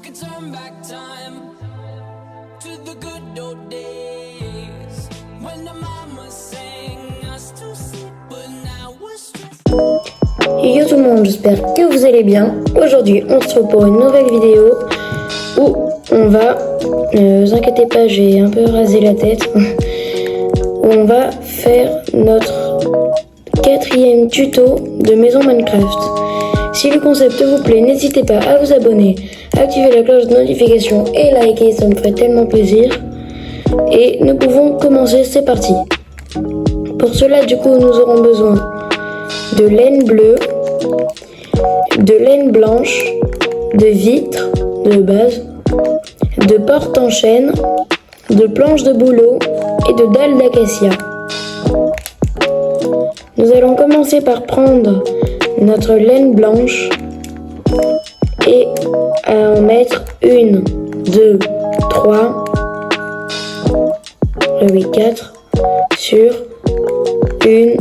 could turn back time to the good old days when the mama sang us to sleep, but now we're stressed. Yo tout le monde, j'espère que vous allez bien. Aujourd'hui, on se retrouve pour une nouvelle vidéo où on va, ne vous inquiétez pas, j'ai un peu rasé la tête, où on va faire notre 4e tuto de maison Minecraft. Si le concept vous plaît, n'hésitez pas à vous abonner, activer la cloche de notification et liker, ça me ferait tellement plaisir. Et nous pouvons commencer, c'est parti. Pour cela, du coup, nous aurons besoin de laine bleue, de laine blanche, de vitres de base, de porte en chêne, de planches de bouleau et de dalles d'acacia. Nous allons commencer par prendre notre laine blanche et à en mettre 1, 2, 3, 4 sur 1,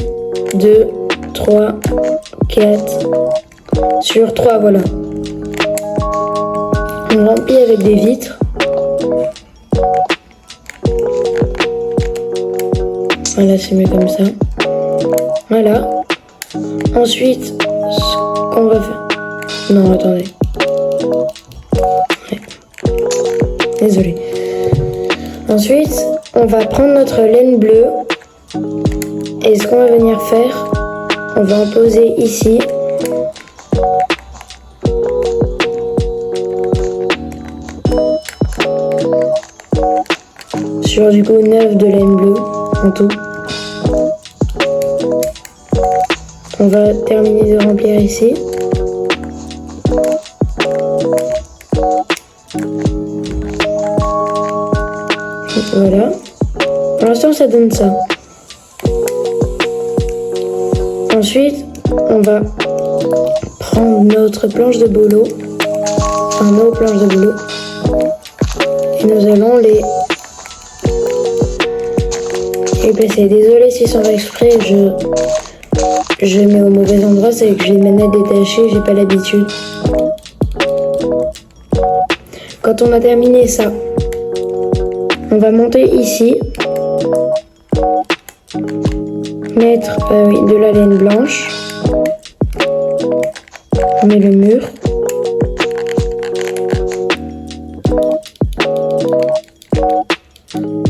2, 3, 4 sur 3, voilà. On remplit avec des vitres. Voilà, c'est mieux comme ça. Voilà. Ensuite, ce qu'on va faire... Non, attendez. Ouais. Désolé. Ensuite, on va prendre notre laine bleue. Et ce qu'on va venir faire, on va en poser ici. Sur du coup 9 de laine bleue en tout. On va terminer de remplir ici. Voilà. Pour l'instant, ça donne ça. Ensuite, on va prendre notre planche de bouleau, nos planches de bouleau, et nous allons les placer. Désolé si sans exprès je mets au mauvais endroit, c'est que j'ai les manettes détachées, j'ai pas l'habitude. Quand on a terminé ça, on va monter ici, mettre de la laine blanche, on met le mur,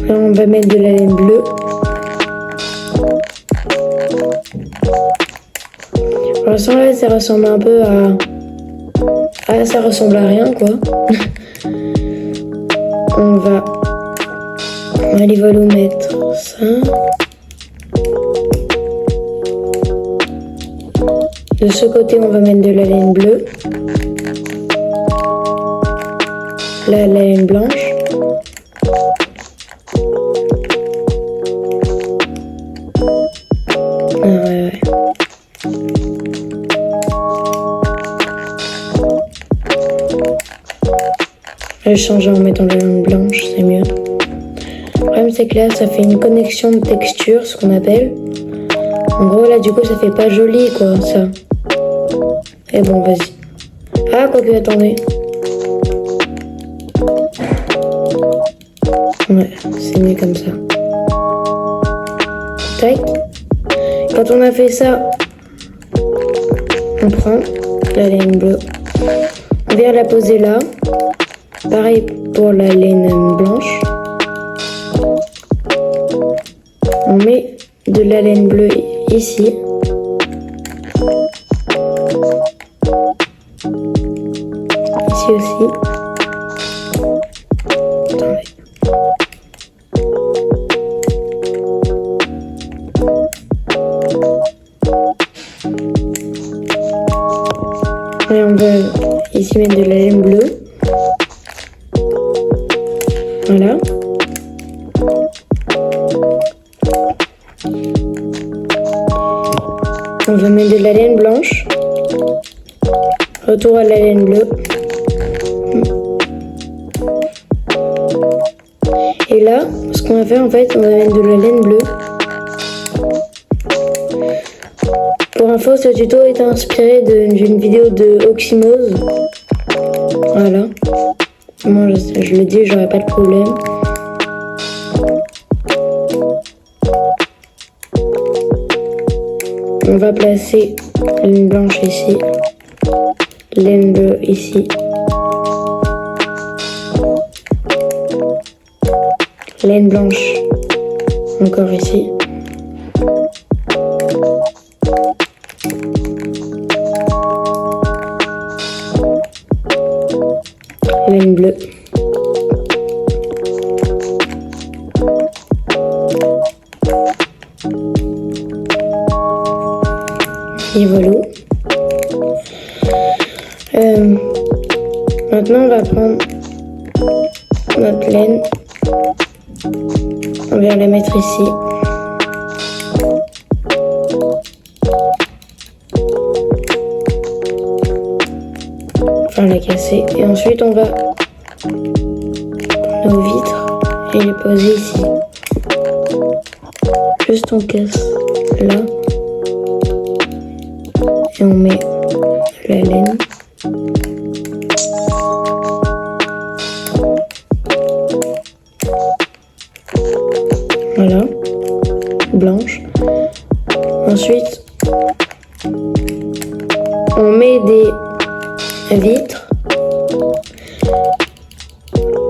là on va mettre de la laine bleue. Pour l'instant là ça ressemble un peu à... ça ressemble à rien quoi. On va aller mettre ça. De ce côté on va mettre de la laine bleue. La laine blanche. Ouais. Je vais changer en mettant de la laine blanche, c'est mieux. Le problème c'est que là ça fait une connexion de texture, ce qu'on appelle. En gros là du coup ça fait pas joli quoi ça. Et bon vas-y. Ah quoique attendez. Ouais, c'est mieux comme ça. Tac. Quand on a fait ça, on prend la laine bleue. On vient la poser là. Pareil pour la laine blanche. On met de la laine bleue ici. Ici aussi. Attendez. Et on va ici mettre de la laine bleue. Voilà. On va mettre de la laine blanche. Retour à la laine bleue. Et là, ce qu'on va faire en fait, on va mettre de la laine bleue. Pour info, ce tuto est inspiré d'une vidéo de Oxymose. Voilà. Moi, je le dis, j'aurais pas de problème. On va placer laine blanche ici, laine bleue ici, laine blanche encore ici. Laine bleue. Et voilà. Maintenant, on va prendre notre laine. On va la mettre ici. Enfin, la casser. Et ensuite, on va prendre nos vitres et les poser ici. Juste on casse là. Et on met la laine. Voilà. Blanche. Ensuite, on met des vitres.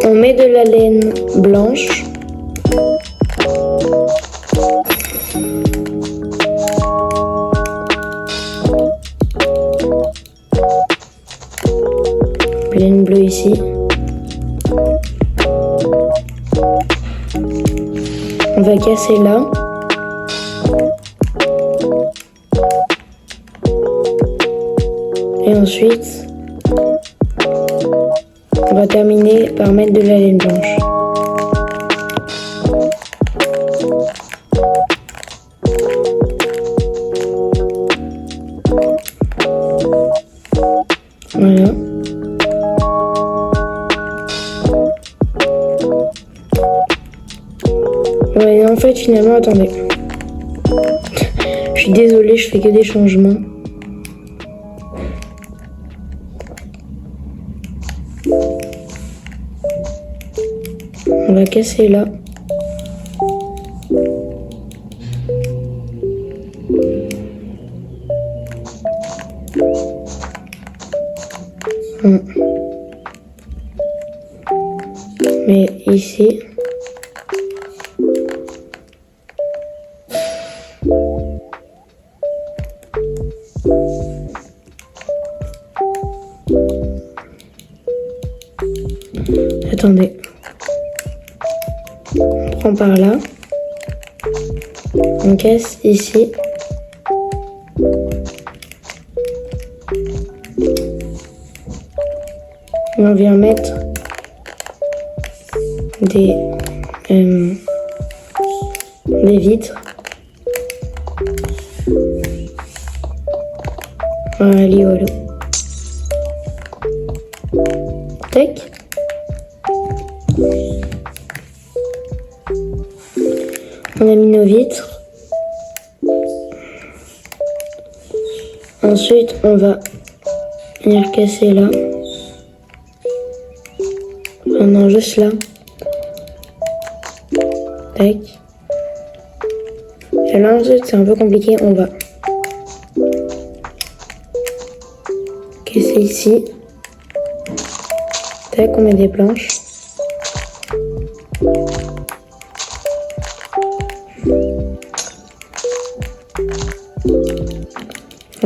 On met de la laine blanche. Laine bleue ici. On va casser là. Et ensuite, on va terminer par mettre de la laine blanche. Voilà. Ouais, en fait, finalement, attendez. Je suis désolée, je fais que des changements. On va casser là. Mais ici. Attendez. On prend par là. On casse ici. Et on vient mettre des vitres. Voilà. Tac. On a mis nos vitres. Ensuite, on va venir casser là. Non, juste là. Tac. Et là, ensuite, c'est un peu compliqué. On va casser ici. Tac, on met des planches.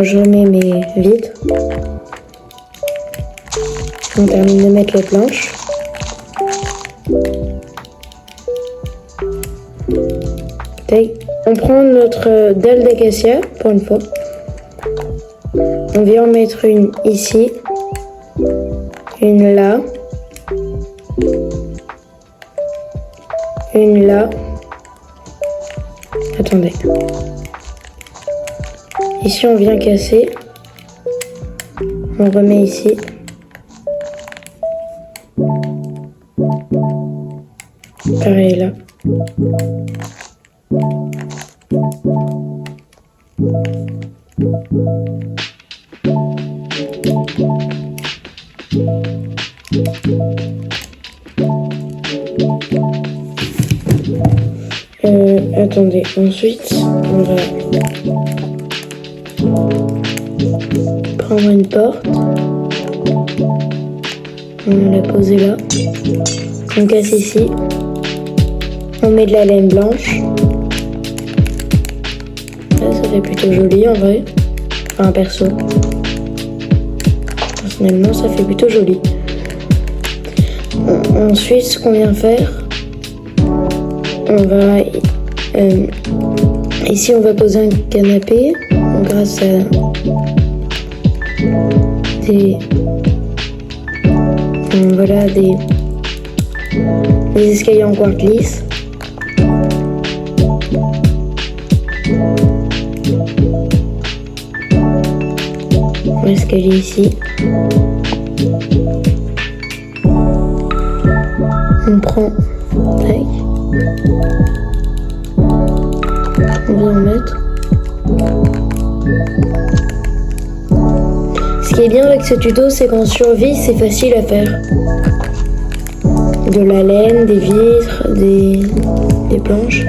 Je remets mes vitres. On termine de mettre les planches. On prend notre dalle d'acacia pour une fois. On vient en mettre une ici, une là, une là. Attendez. Ici, on vient casser. On remet ici. Pareil là. attendez. Ensuite, on va prendre une porte. On va la poser là. On casse ici. On met de la laine blanche. Là, ça fait plutôt joli en vrai. Enfin, perso. Personnellement, ça fait plutôt joli. Ensuite, ce qu'on vient faire, on va ici on va poser un canapé grâce à des voilà des escaliers en quartz lisse. L'escalier ici. On prend, tac, on vient en mettre. Ce qui est bien avec ce tuto, c'est qu'en survie, c'est facile à faire. De la laine, des vitres, des planches.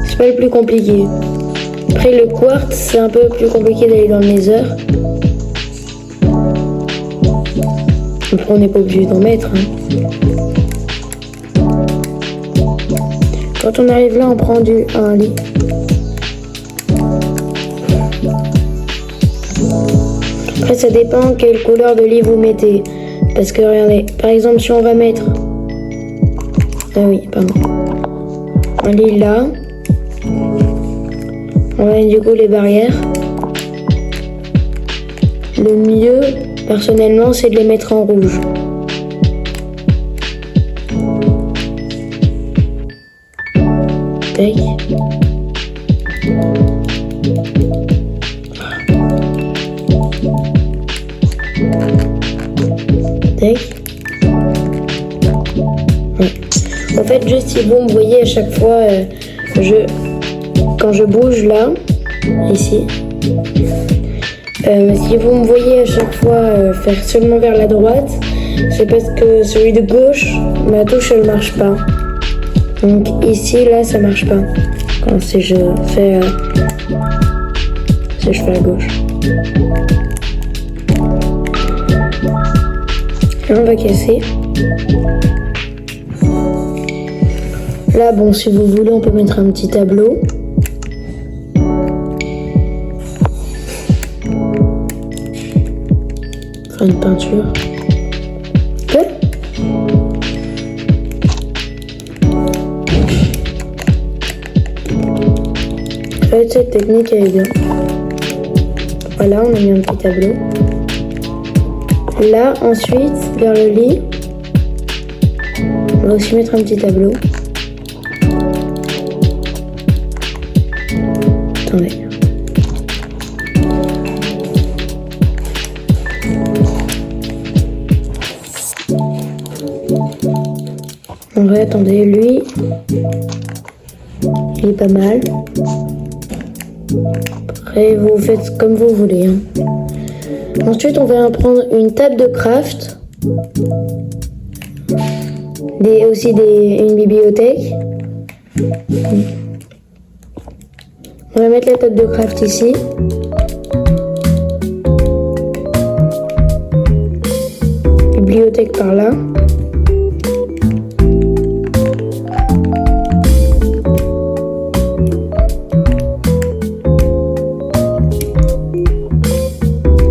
C'est pas le plus compliqué. Après le quartz, c'est un peu plus compliqué d'aller dans le nether. Après, on n'est pas obligé d'en mettre. Quand on arrive là, on prend un lit. Après, ça dépend quelle couleur de lit vous mettez. Parce que regardez, par exemple, si on va mettre... Ah oui, pardon. Un lit là. On va mettre du coup les barrières. Le mieux, personnellement, c'est de les mettre en rouge. Tac. Tac. Ouais. En fait, juste si vous me voyez à chaque fois, quand je bouge là, ici, si vous me voyez à chaque fois faire seulement vers la droite, c'est parce que celui de gauche, ma touche elle marche pas. Donc ici, là, ça marche pas. Quand si je fais à gauche. Là, on va casser. Là, bon, si vous voulez, on peut mettre un petit tableau. Faire une peinture. Ok. En fait, cette technique elle est bien. Voilà, on a mis un petit tableau. Là, ensuite, vers le lit, on va aussi mettre un petit tableau. Attendez. En vrai, attendez, lui, il est pas mal. Après, vous faites comme vous voulez. Ensuite, on va prendre une table de craft. Une bibliothèque. On va mettre la table de craft ici. Bibliothèque par là.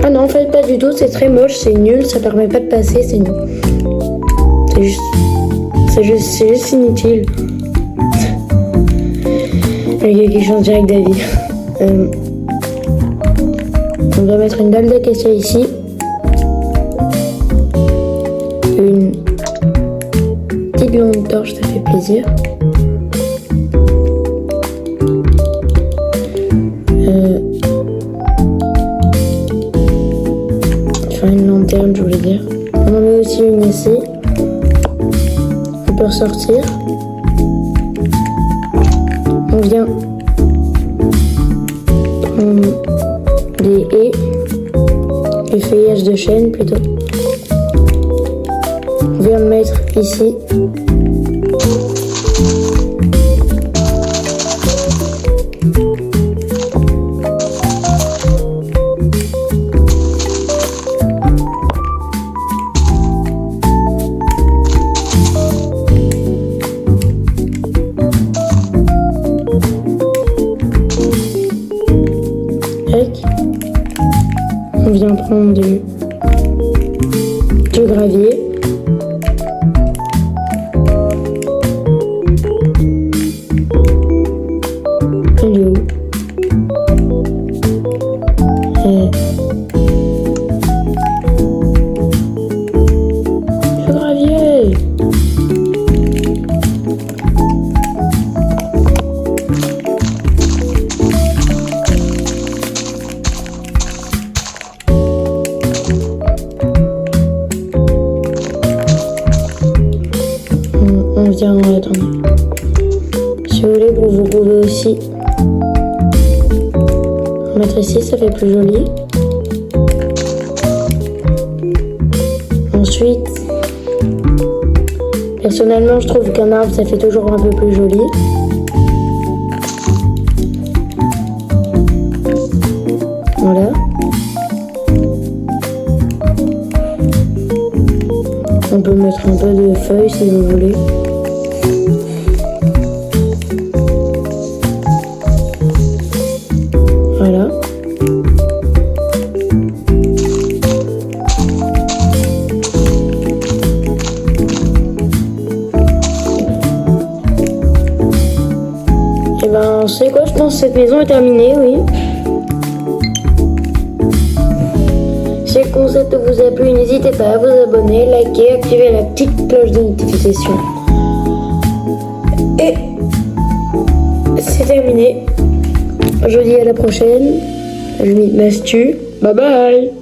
Ah non, en fait pas du tout, c'est très moche, c'est nul, ça permet pas de passer, c'est nul. C'est juste inutile. Il y a qui change direct d'avis. On va mettre une dalle d'acacia ici. Une petite lampe torche, ça fait plaisir. Enfin, une lanterne, je voulais dire. On en met aussi une ici. On peut ressortir. On vient prendre des haies, des feuillages de chêne plutôt. On vient le mettre ici. vient prendre du gravier. Il est où? Le gravier. On vient, attendez. Si vous voulez, vous pouvez aussi mettre ici, ça fait plus joli. Ensuite, personnellement, je trouve qu'un arbre, ça fait toujours un peu plus joli. Voilà. On peut mettre un peu de feuilles si vous voulez. Voilà. Et ben, c'est quoi? Je pense que cette maison est terminée, oui. Si le concept vous a plu, n'hésitez pas à vous abonner, liker, activer la petite cloche de notification. Et c'est terminé. Je vous dis à la prochaine. Je m'astu. Bye bye.